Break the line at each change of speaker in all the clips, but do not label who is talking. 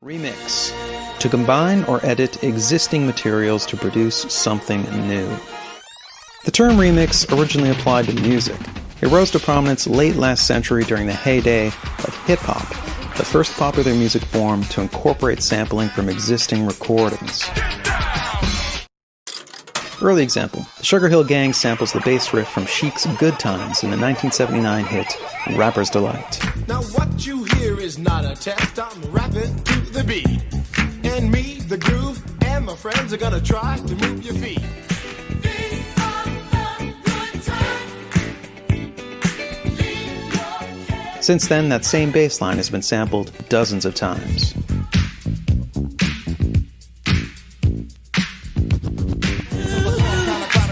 Remix. To combine or edit existing materials to produce something new. The term remix originally applied to music. It rose to prominence late last century during the heyday of hip-hop, the first popular music form to incorporate sampling from existing recordings. Early example, the Sugar Hill Gang samples the bass riff from Chic's Good Times in the 1979 hit Rapper's Delight.
Now what you hear is not a test, I'm rapping to the beat. And me, the groove, and my friends are gonna try to move your feet.
Since then, that same bass line has been sampled dozens of times.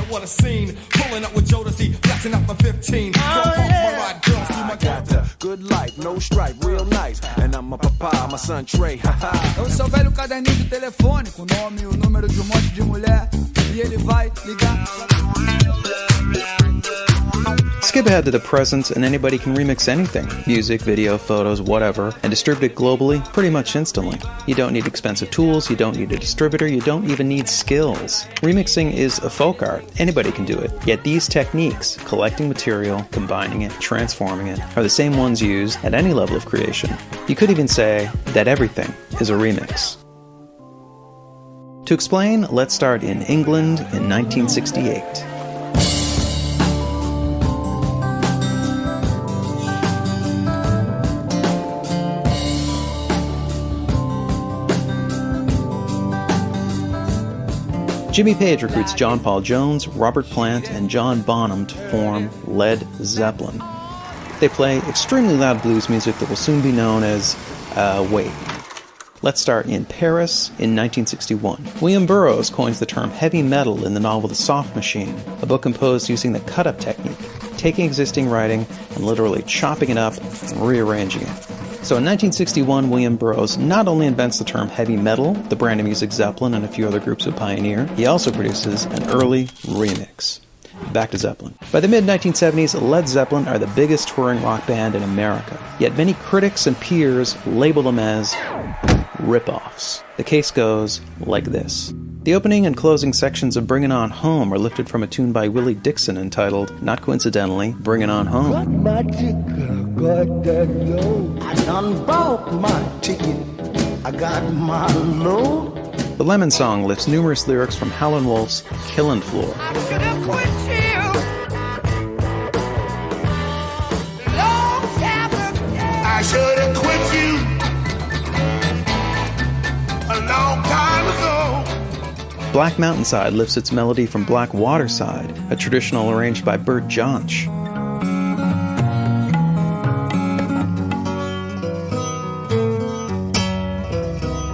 What a scene, pulling up with Jodeci, blasting out my 15. I got the good life, no stripe, real nice. And I'm a papa, my son Trey,
Eu sou velho caderninho de telefone, com o nome e o número de monte de mulher. E ele vai ligar.
Skip ahead to the present and anybody can remix anything, music, video, photos, whatever, and distribute it globally pretty much instantly. You don't need expensive tools, you don't need a distributor, you don't even need skills. Remixing is a folk art, anybody can do it. Yet these techniques, collecting material, combining it, transforming it, are the same ones used at any level of creation. You could even say that everything is a remix. To explain, let's start in England in 1968. Jimmy Page recruits John Paul Jones, Robert Plant, and John Bonham to form Led Zeppelin. They play extremely loud blues music that will soon be known as, wait. Let's start in Paris in 1961. William Burroughs coins the term heavy metal in the novel The Soft Machine, a book composed using the cut-up technique, taking existing writing and literally chopping it up and rearranging it. So in 1961, William Burroughs not only invents the term heavy metal, the brand of music Zeppelin and a few other groups would pioneer, he also produces an early remix. Back to Zeppelin. By the mid-1970s, Led Zeppelin are the biggest touring rock band in America, yet many critics and peers label them as rip-offs. The case goes like this. The opening and closing sections of Bringin' On Home are lifted from a tune by Willie Dixon entitled, not coincidentally, Bringin' On Home.
Got my ticket, got that load. I done bought my ticket, I got my load.
The Lemon Song lifts numerous lyrics from Howlin' Wolf's Killin' Floor.
I should have quit you. Long time ago. I should have quit you a long time ago.
Black Mountainside lifts its melody from Black Waterside, a traditional arranged by Bert Jansch.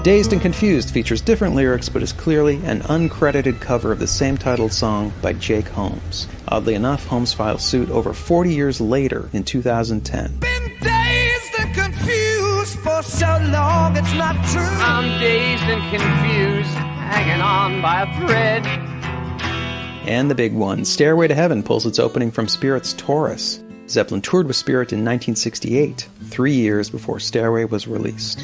Dazed and Confused features different lyrics but is clearly an uncredited cover of the same titled song by Jake Holmes. Oddly enough, Holmes filed suit over 40 years later in 2010.
Been dazed and confused for so long, it's not true.
I'm dazed and confused, hanging on by a thread.
And the big one, Stairway to Heaven, pulls its opening from Spirit's Taurus. Zeppelin toured with Spirit in 1968, 3 years before Stairway was released.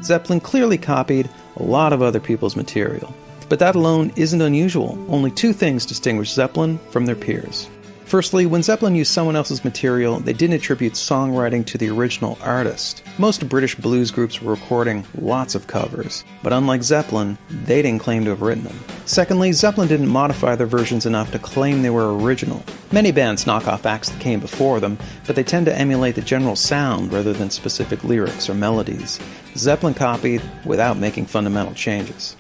Zeppelin clearly copied a lot of other people's material. But that alone isn't unusual. Only two things distinguish Zeppelin from their peers. Firstly, when Zeppelin used someone else's material, they didn't attribute songwriting to the original artist. Most British blues groups were recording lots of covers, but unlike Zeppelin, they didn't claim to have written them. Secondly, Zeppelin didn't modify their versions enough to claim they were original. Many bands knock off acts that came before them, but they tend to emulate the general sound rather than specific lyrics or melodies. Zeppelin copied without making fundamental changes.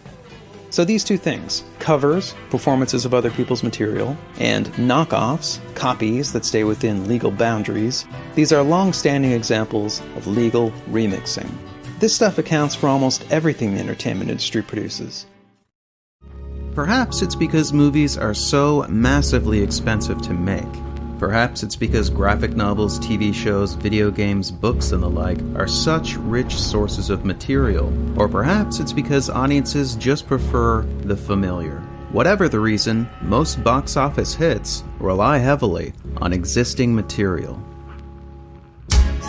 So these two things, covers, performances of other people's material, and knockoffs, copies that stay within legal boundaries, these are long-standing examples of legal remixing. This stuff accounts for almost everything the entertainment industry produces. Perhaps it's because movies are so massively expensive to make. Perhaps it's because graphic novels, TV shows, video games, books, and the like are such rich sources of material. Or perhaps it's because audiences just prefer the familiar. Whatever the reason, most box office hits rely heavily on existing material.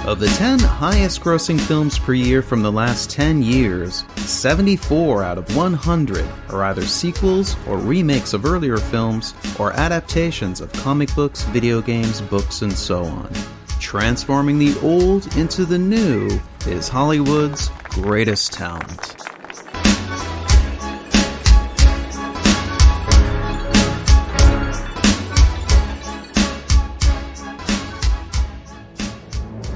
Of the 10 highest grossing films per year from the last 10 years, 74 out of 100 are either sequels or remakes of earlier films or adaptations of comic books, video games, books, and so on. Transforming the old into the new is Hollywood's greatest talent.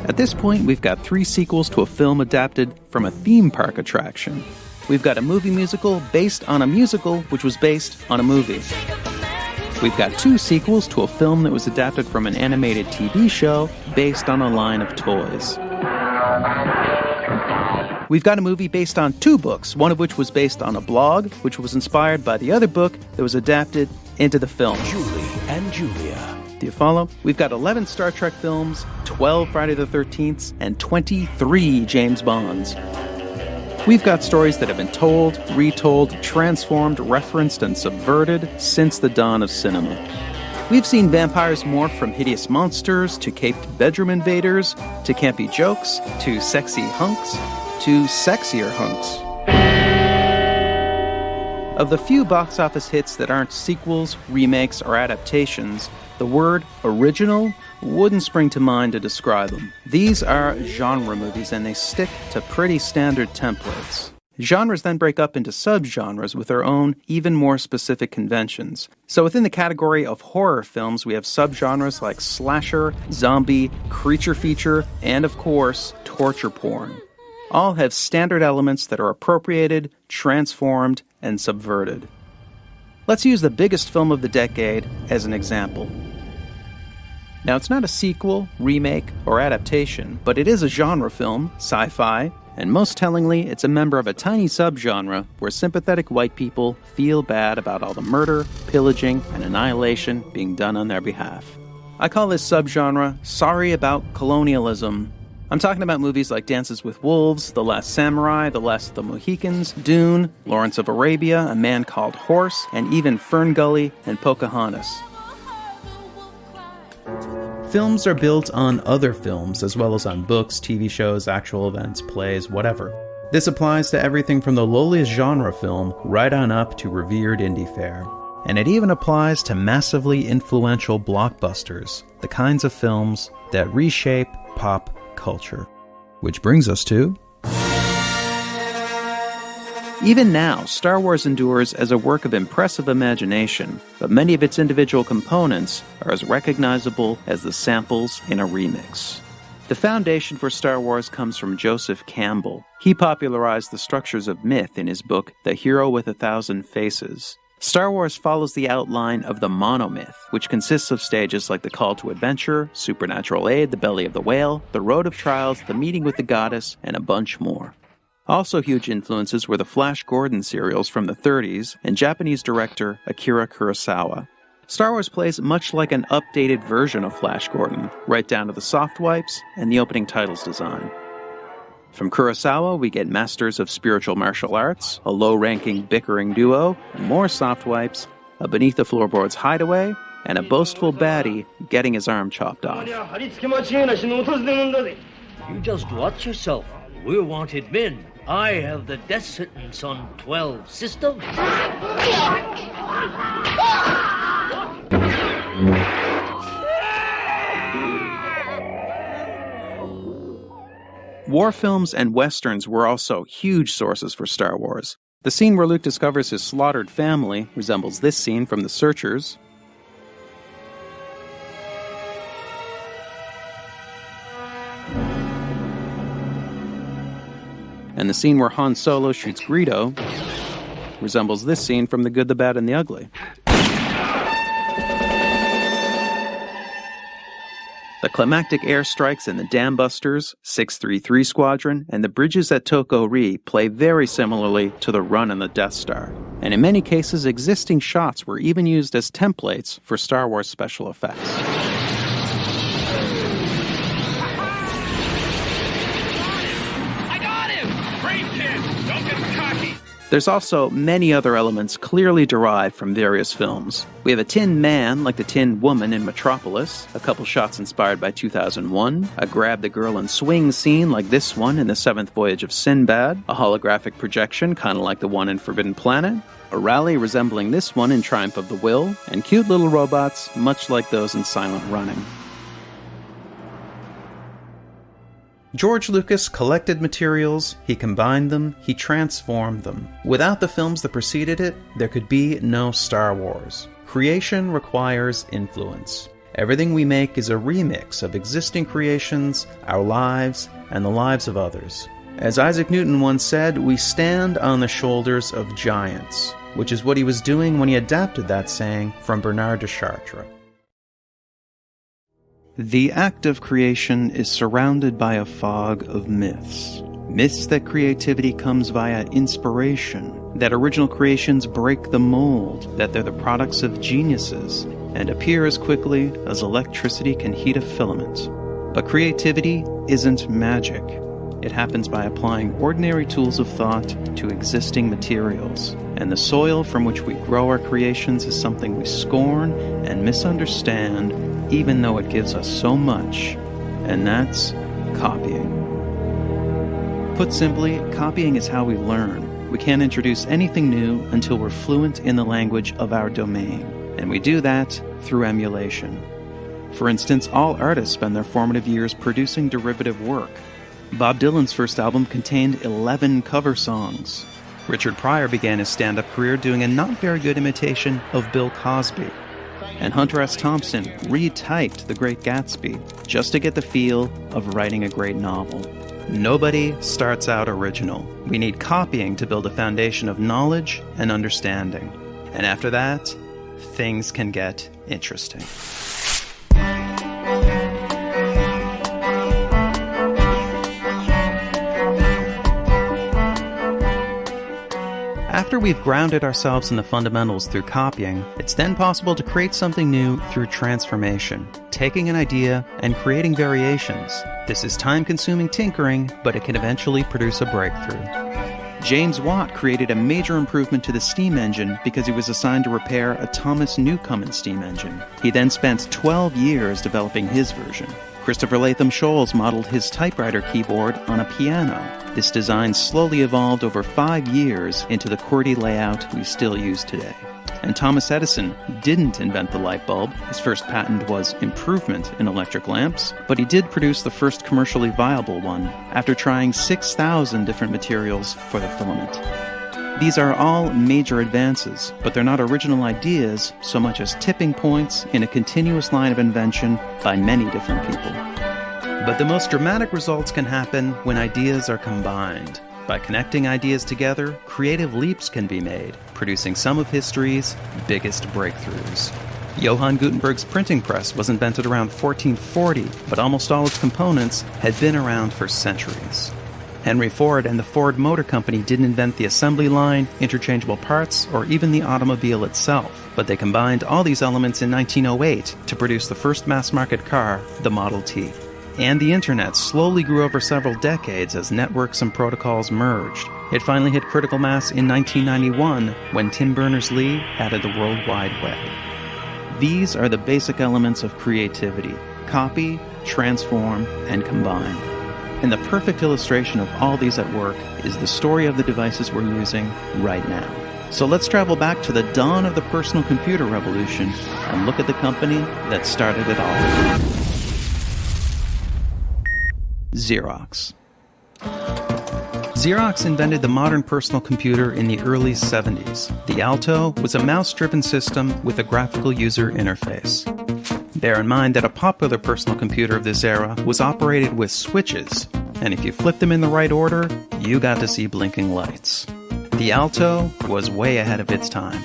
At this point, we've got 3 sequels to a film adapted from a theme park attraction. We've got a movie musical based on a musical which was based on a movie. We've got 2 sequels to a film that was adapted from an animated TV show based on a line of toys. We've got a movie based on 2 books, one of which was based on a blog, which was inspired by the other book that was adapted into the film.
Julie and Julia.
Do you follow? We've got 11 Star Trek films, 12 Friday the 13th, and 23 James Bonds. We've got stories that have been told, retold, transformed, referenced, and subverted since the dawn of cinema. We've seen vampires morph from hideous monsters to caped bedroom invaders, to campy jokes, to sexy hunks, to sexier hunks. Of the few box office hits that aren't sequels, remakes, or adaptations, the word original wouldn't spring to mind to describe them. These are genre movies, and they stick to pretty standard templates. Genres then break up into subgenres with their own, even more specific conventions. So within the category of horror films, we have subgenres like slasher, zombie, creature feature, and of course, torture porn. All have standard elements that are appropriated, transformed, and subverted. Let's use the biggest film of the decade as an example. Now, it's not a sequel, remake, or adaptation, but it is a genre film, sci-fi, and most tellingly, it's a member of a tiny subgenre where sympathetic white people feel bad about all the murder, pillaging, and annihilation being done on their behalf. I call this subgenre Sorry About Colonialism. I'm talking about movies like Dances with Wolves, The Last Samurai, The Last of the Mohicans, Dune, Lawrence of Arabia, A Man Called Horse, and even Ferngully and Pocahontas. Films are built on other films, as well as on books, TV shows, actual events, plays, whatever. This applies to everything from the lowliest genre film right on up to revered indie fare. And it even applies to massively influential blockbusters, the kinds of films that reshape pop culture. Which brings us to... Even now, Star Wars endures as a work of impressive imagination, but many of its individual components are as recognizable as the samples in a remix. The foundation for Star Wars comes from Joseph Campbell. He popularized the structures of myth in his book, The Hero with a Thousand Faces. Star Wars follows the outline of the monomyth, which consists of stages like the Call to Adventure, Supernatural Aid, the Belly of the Whale, the Road of Trials, the Meeting with the Goddess, and a bunch more. Also huge influences were the Flash Gordon serials from the 30s and Japanese director Akira Kurosawa. Star Wars plays much like an updated version of Flash Gordon, right down to the soft wipes and the opening titles design. From Kurosawa, we get masters of spiritual martial arts, a low-ranking bickering duo, more soft wipes, a beneath the floorboards hideaway, and a boastful baddie getting his arm chopped off.
You just watch yourself. We're wanted men. I have the death sentence on 12 systems.
War films and westerns were also huge sources for Star Wars. The scene where Luke discovers his slaughtered family resembles this scene from The Searchers. And the scene where Han Solo shoots Greedo resembles this scene from The Good, the Bad, and the Ugly. The climactic airstrikes in the Dam Busters, 633 Squadron, and the bridges at Toko-Ri play very similarly to the run on the Death Star. And in many cases, existing shots were even used as templates for Star Wars special effects.
Don't get cocky.
There's also many other elements clearly derived from various films. We have a tin man like the Tin Woman in Metropolis, a couple shots inspired by 2001, a grab the girl and swing scene like this one in The Seventh Voyage of Sinbad, a holographic projection kind of like the one in Forbidden Planet, a rally resembling this one in Triumph of the Will, and cute little robots much like those in Silent Running. George Lucas collected materials, he combined them, he transformed them. Without the films that preceded it, there could be no Star Wars. Creation requires influence. Everything we make is a remix of existing creations, our lives, and the lives of others. As Isaac Newton once said, we stand on the shoulders of giants, which is what he was doing when he adapted that saying from Bernard de Chartres. The act of creation is surrounded by a fog of myths. Myths that creativity comes via inspiration, that original creations break the mold, that they're the products of geniuses, and appear as quickly as electricity can heat a filament. But creativity isn't magic. It happens by applying ordinary tools of thought to existing materials. And the soil from which we grow our creations is something we scorn and misunderstand, even though it gives us so much, and that's copying. Put simply, copying is how we learn. We can't introduce anything new until we're fluent in the language of our domain, and we do that through emulation. For instance, all artists spend their formative years producing derivative work. Bob Dylan's first album contained 11 cover songs. Richard Pryor began his stand-up career doing a not very good imitation of Bill Cosby. And Hunter S. Thompson retyped The Great Gatsby just to get the feel of writing a great novel. Nobody starts out original. We need copying to build a foundation of knowledge and understanding. And after that, things can get interesting. After we've grounded ourselves in the fundamentals through copying, it's then possible to create something new through transformation, taking an idea and creating variations. This is time-consuming tinkering, but it can eventually produce a breakthrough. James Watt created a major improvement to the steam engine because he was assigned to repair a Thomas Newcomen steam engine. He then spent 12 years developing his version. Christopher Latham Scholes modeled his typewriter keyboard on a piano. This design slowly evolved over 5 years into the QWERTY layout we still use today. And Thomas Edison didn't invent the light bulb. His first patent was improvement in electric lamps, but he did produce the first commercially viable one after trying 6,000 different materials for the filament. These are all major advances, but they're not original ideas so much as tipping points in a continuous line of invention by many different people. But the most dramatic results can happen when ideas are combined. By connecting ideas together, creative leaps can be made, producing some of history's biggest breakthroughs. Johann Gutenberg's printing press was invented around 1440, but almost all its components had been around for centuries. Henry Ford and the Ford Motor Company didn't invent the assembly line, interchangeable parts, or even the automobile itself, but they combined all these elements in 1908 to produce the first mass-market car, the Model T. And the internet slowly grew over several decades as networks and protocols merged. It finally hit critical mass in 1991 when Tim Berners-Lee added the World Wide Web. These are the basic elements of creativity: copy, transform, and combine. And the perfect illustration of all these at work is the story of the devices we're using right now. So let's travel back to the dawn of the personal computer revolution and look at the company that started it all. Xerox. Xerox invented the modern personal computer in the early 70s. The Alto was a mouse-driven system with a graphical user interface. Bear in mind that a popular personal computer of this era was operated with switches, and if you flipped them in the right order, you got to see blinking lights. The Alto was way ahead of its time.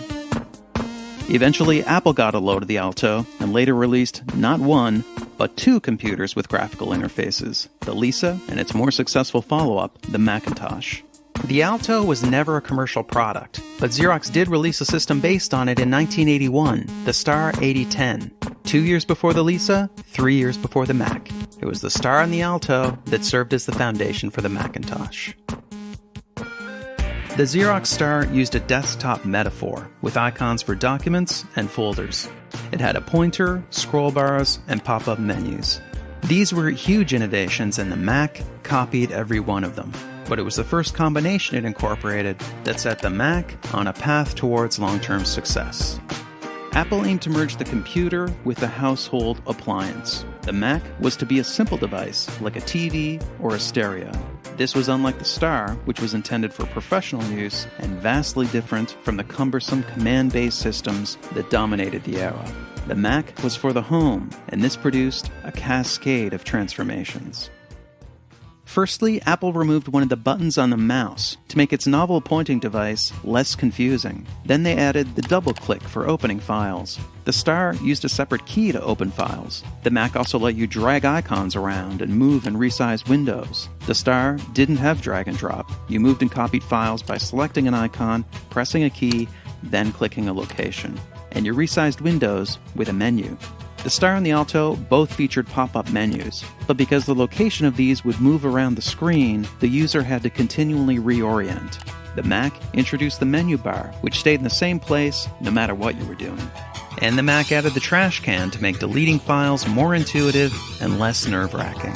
Eventually, Apple got a load of the Alto and later released not one, but 2 computers with graphical interfaces, the Lisa and its more successful follow-up, the Macintosh. The Alto was never a commercial product, but Xerox did release a system based on it in 1981, the Star 8010. 2 years before the Lisa, 3 years before the Mac. It was the Star and the Alto that served as the foundation for the Macintosh. The Xerox Star used a desktop metaphor with icons for documents and folders. It had a pointer, scroll bars, and pop-up menus. These were huge innovations, and the Mac copied every one of them. But it was the first combination it incorporated that set the Mac on a path towards long-term success. Apple aimed to merge the computer with the household appliance. The Mac was to be a simple device, like a TV or a stereo. This was unlike the Star, which was intended for professional use and vastly different from the cumbersome command-based systems that dominated the era. The Mac was for the home, and this produced a cascade of transformations. Firstly, Apple removed one of the buttons on the mouse to make its novel pointing device less confusing. Then they added the double click for opening files. The Star used a separate key to open files. The Mac also let you drag icons around and move and resize windows. The Star didn't have drag and drop. You moved and copied files by selecting an icon, pressing a key, then clicking a location. And you resized windows with a menu. The Star and the Alto both featured pop-up menus, but because the location of these would move around the screen, the user had to continually reorient. The Mac introduced the menu bar, which stayed in the same place no matter what you were doing. And the Mac added the trash can to make deleting files more intuitive and less nerve-wracking.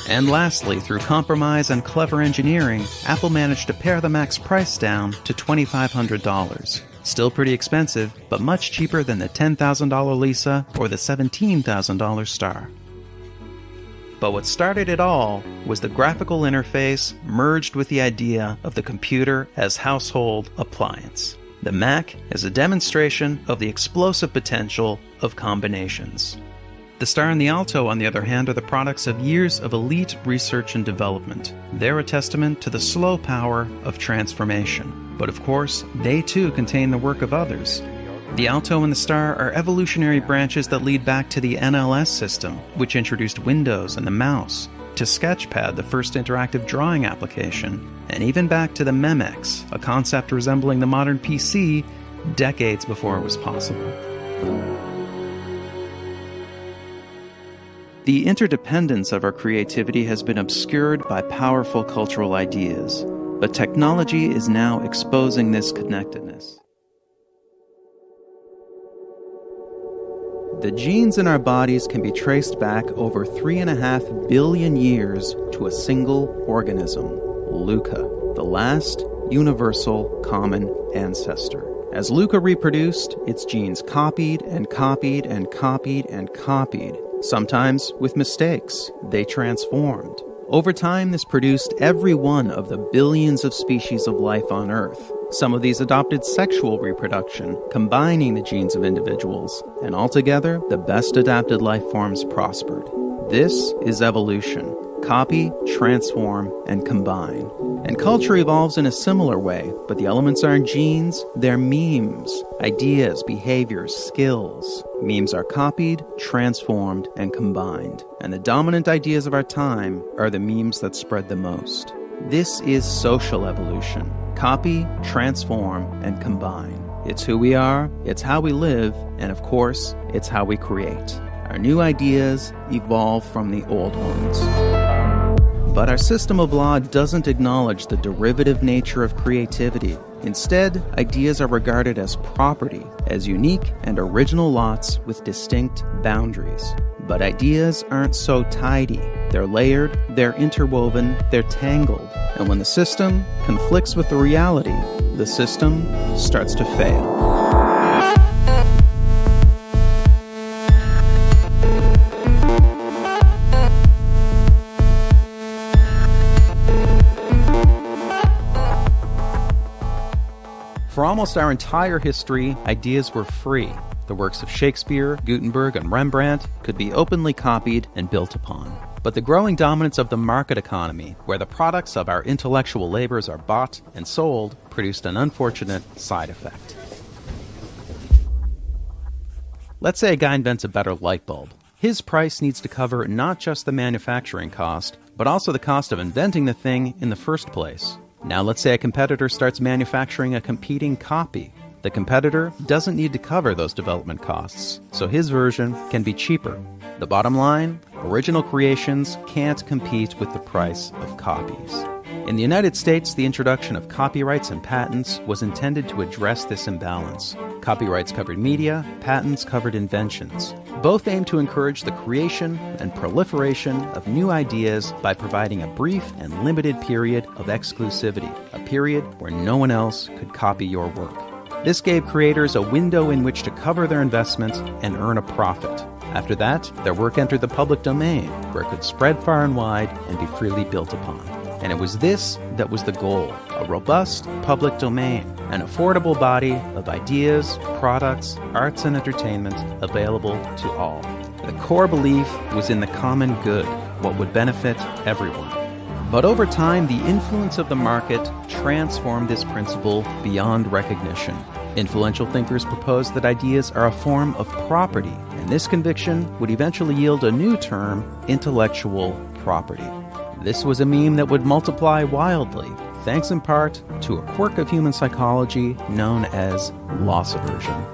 And lastly, through compromise and clever engineering, Apple managed to pare the Mac's price down to $2,500. Still pretty expensive, but much cheaper than the $10,000 Lisa or the $17,000 Star. But what started it all was the graphical interface merged with the idea of the computer as household appliance. The Mac is a demonstration of the explosive potential of combinations. The Star and the Alto, on the other hand, are the products of years of elite research and development. They're a testament to the slow power of transformation. But of course, they too contain the work of others. The Alto and the Star are evolutionary branches that lead back to the NLS system, which introduced Windows and the mouse, to Sketchpad, the first interactive drawing application, and even back to the Memex, a concept resembling the modern PC decades before it was possible. The interdependence of our creativity has been obscured by powerful cultural ideas, but technology is now exposing this connectedness. The genes in our bodies can be traced back over 3.5 billion years to a single organism, Luca, the last universal common ancestor. As Luca reproduced, its genes copied and copied and copied and copied. Sometimes with mistakes, they transformed. Over time, this produced every one of the billions of species of life on Earth. Some of these adopted sexual reproduction, combining the genes of individuals, and altogether, the best adapted life forms prospered. This is evolution. Copy, transform, and combine. And culture evolves in a similar way, but the elements aren't genes, they're memes, ideas, behaviors, skills. Memes are copied, transformed, and combined. And the dominant ideas of our time are the memes that spread the most. This is social evolution. Copy, transform, and combine. It's who we are, it's how we live, and of course, it's how we create. Our new ideas evolve from the old ones. But our system of law doesn't acknowledge the derivative nature of creativity. Instead, ideas are regarded as property, as unique and original lots with distinct boundaries. But ideas aren't so tidy. They're layered, they're interwoven, they're tangled. And when the system conflicts with the reality, the system starts to fail. For almost our entire history, ideas were free. The works of Shakespeare, Gutenberg, and Rembrandt could be openly copied and built upon. But the growing dominance of the market economy, where the products of our intellectual labors are bought and sold, produced an unfortunate side effect. Let's say a guy invents a better light bulb. His price needs to cover not just the manufacturing cost, but also the cost of inventing the thing in the first place. Now let's say a competitor starts manufacturing a competing copy. The competitor doesn't need to cover those development costs, so his version can be cheaper. The bottom line, original creations can't compete with the price of copies. In the United States, the introduction of copyrights and patents was intended to address this imbalance. Copyrights covered media, patents covered inventions. Both aim to encourage the creation and proliferation of new ideas by providing a brief and limited period of exclusivity, a period where no one else could copy your work. This gave creators a window in which to cover their investment and earn a profit. After that, their work entered the public domain, where it could spread far and wide and be freely built upon. And it was this that was the goal, a robust public domain, an affordable body of ideas, products, arts, and entertainment available to all. The core belief was in the common good, what would benefit everyone. But over time, the influence of the market transformed this principle beyond recognition. Influential thinkers proposed that ideas are a form of property, and this conviction would eventually yield a new term, intellectual property. This was a meme that would multiply wildly, thanks in part to a quirk of human psychology known as loss aversion.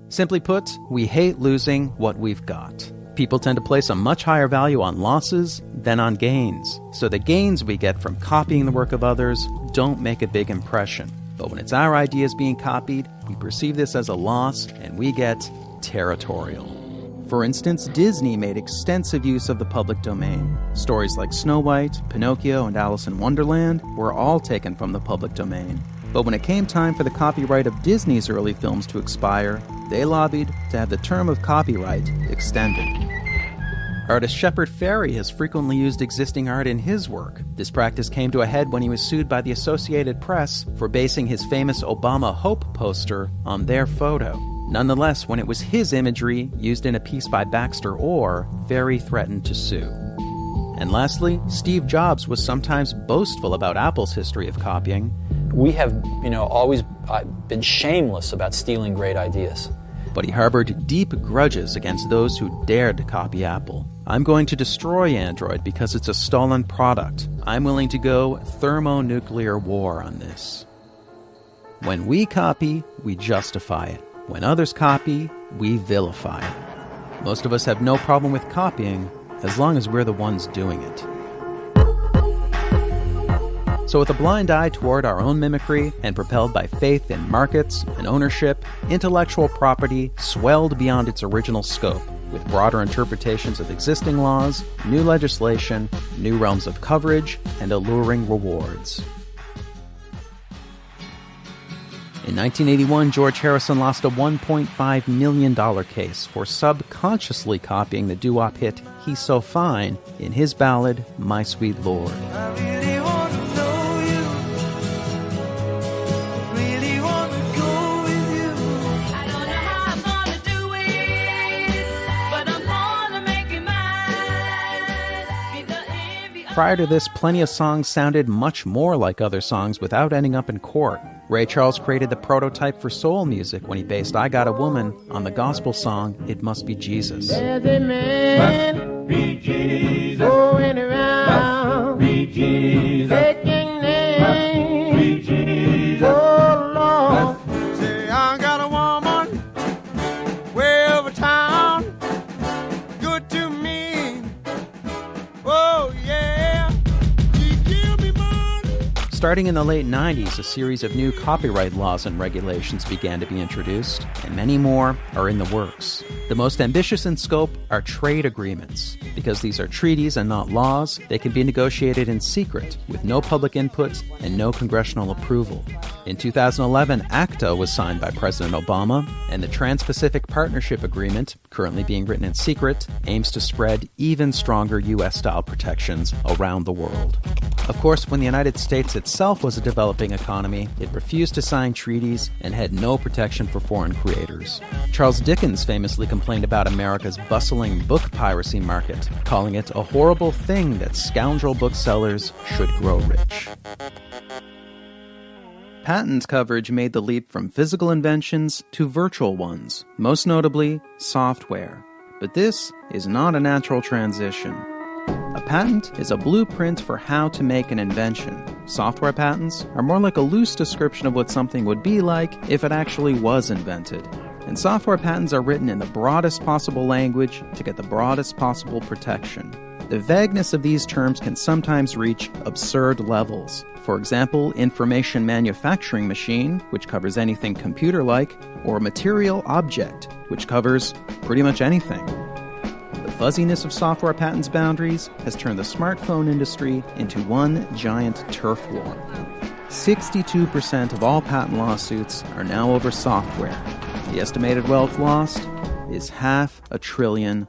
Simply put, we hate losing what we've got. People tend to place a much higher value on losses than on gains, so the gains we get from copying the work of others don't make a big impression. But when it's our ideas being copied, we perceive this as a loss and we get territorial. For instance, Disney made extensive use of the public domain. Stories like Snow White, Pinocchio, and Alice in Wonderland were all taken from the public domain. But when it came time for the copyright of Disney's early films to expire, they lobbied to have the term of copyright extended. Artist Shepard Fairey has frequently used existing art in his work. This practice came to a head when he was sued by the Associated Press for basing his famous Obama Hope poster on their photo. Nonetheless, when it was his imagery used in a piece by Baxter Orr, Fairey threatened to sue. And lastly, Steve Jobs was sometimes boastful about Apple's history of copying.
We have, always been shameless about stealing great ideas.
But he harbored deep grudges against those who dared to copy Apple. I'm going to destroy Android because it's a stolen product. I'm willing to go thermonuclear war on this. When we copy, we justify it. When others copy, we vilify it. Most of us have no problem with copying, as long as we're the ones doing it. So with a blind eye toward our own mimicry and propelled by faith in markets and ownership, intellectual property swelled beyond its original scope, with broader interpretations of existing laws, new legislation, new realms of coverage, and alluring rewards. In 1981, George Harrison lost a $1.5 million case for subconsciously copying the doo-wop hit He's So Fine in his ballad, My Sweet Lord.
I really want to know you. Really want to go with you. I don't know how I'm gonna do it, but I'm gonna make it mine. Be the envy of
Prior to this, plenty of songs sounded much more like other songs without ending up in court. Ray Charles created the prototype for soul music when he based I Got a Woman on the gospel song It Must Be Jesus.
There's a man be Jesus. Going around be Jesus. Taking names be Jesus. Oh Lord,
say I got a woman way over town, good to me. Oh yeah, she give me money.
Starting in the late 90s, a series of new copyright laws and regulations began to be introduced, and many more are in the works. The most ambitious in scope are trade agreements. Because these are treaties and not laws, they can be negotiated in secret, with no public input and no congressional approval. In 2011, ACTA was signed by President Obama, and the Trans-Pacific Partnership Agreement, currently being written in secret, aims to spread even stronger U.S.-style protections around the world. Of course, when the United States itself was a developing economy, it refused to sign treaties and had no protection for foreign creators. Charles Dickens famously complained about America's bustling book piracy market, calling it a horrible thing that scoundrel booksellers should grow rich. Patent coverage made the leap from physical inventions to virtual ones, most notably software. But this is not a natural transition. A patent is a blueprint for how to make an invention. Software patents are more like a loose description of what something would be like if it actually was invented. And software patents are written in the broadest possible language to get the broadest possible protection. The vagueness of these terms can sometimes reach absurd levels. For example, information manufacturing machine, which covers anything computer-like, or material object, which covers pretty much anything. The fuzziness of software patents boundaries has turned the smartphone industry into one giant turf war. 62% of all patent lawsuits are now over software. The estimated wealth lost is $500 billion.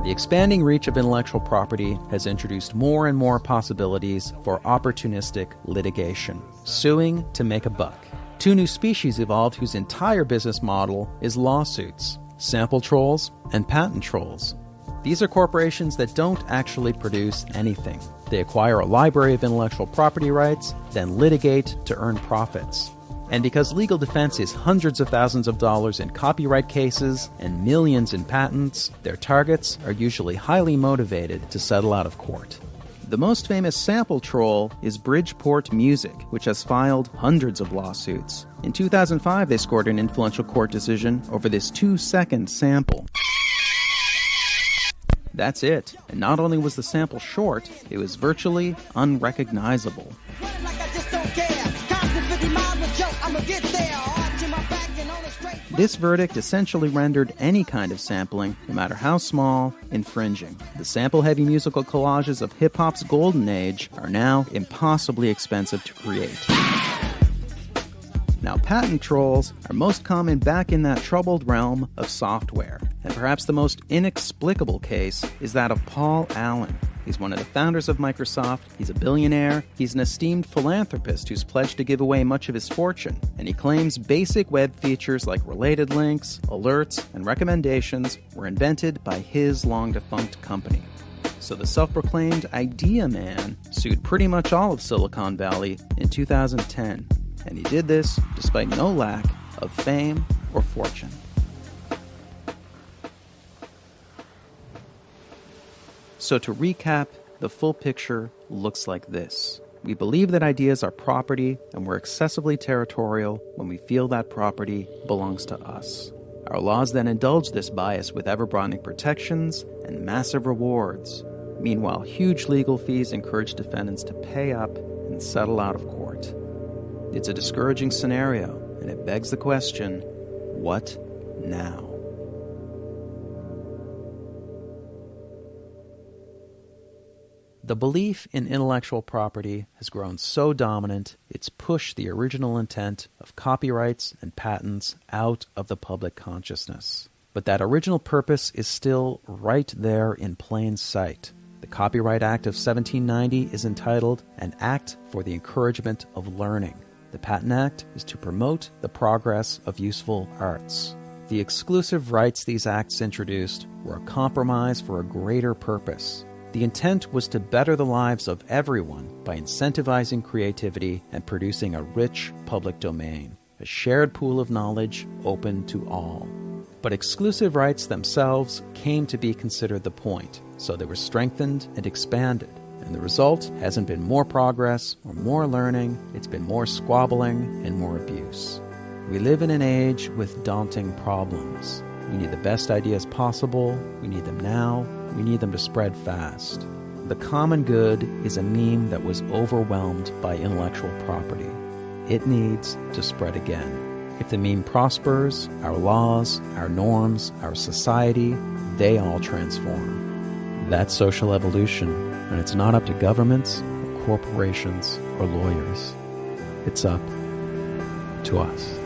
The expanding reach of intellectual property has introduced more and more possibilities for opportunistic litigation, suing to make a buck. Two new species evolved whose entire business model is lawsuits: sample trolls and patent trolls. These are corporations that don't actually produce anything. They acquire a library of intellectual property rights, then litigate to earn profits. And because legal defense is hundreds of thousands of dollars in copyright cases and millions in patents, their targets are usually highly motivated to settle out of court. The most famous sample troll is Bridgeport Music, which has filed hundreds of lawsuits. In 2005, they scored an influential court decision over this 2-second sample. That's it. And not only was the sample short, it was virtually unrecognizable. This verdict essentially rendered any kind of sampling, no matter how small, infringing. The sample-heavy musical collages of hip-hop's golden age are now impossibly expensive to create. Now, patent trolls are most common back in that troubled realm of software. And perhaps the most inexplicable case is that of Paul Allen. He's one of the founders of Microsoft, he's a billionaire, he's an esteemed philanthropist who's pledged to give away much of his fortune, and he claims basic web features like related links, alerts, and recommendations were invented by his long-defunct company. So the self-proclaimed Idea Man sued pretty much all of Silicon Valley in 2010, and he did this despite no lack of fame or fortune. So to recap, the full picture looks like this. We believe that ideas are property, and we're excessively territorial when we feel that property belongs to us. Our laws then indulge this bias with ever-broadening protections and massive rewards. Meanwhile, huge legal fees encourage defendants to pay up and settle out of court. It's a discouraging scenario, and it begs the question, what now? The belief in intellectual property has grown so dominant, it's pushed the original intent of copyrights and patents out of the public consciousness. But that original purpose is still right there in plain sight. The Copyright Act of 1790 is entitled An Act for the Encouragement of Learning. The Patent Act is to promote the progress of useful arts. The exclusive rights these acts introduced were a compromise for a greater purpose. The intent was to better the lives of everyone by incentivizing creativity and producing a rich public domain, a shared pool of knowledge open to all. But exclusive rights themselves came to be considered the point, so they were strengthened and expanded. And the result hasn't been more progress or more learning, it's been more squabbling and more abuse. We live in an age with daunting problems. We need the best ideas possible, we need them now, we need them to spread fast. The common good is a meme that was overwhelmed by intellectual property. It needs to spread again. If the meme prospers, our laws, our norms, our society, they all transform. That's social evolution, and it's not up to governments, or corporations, or lawyers. It's up to us.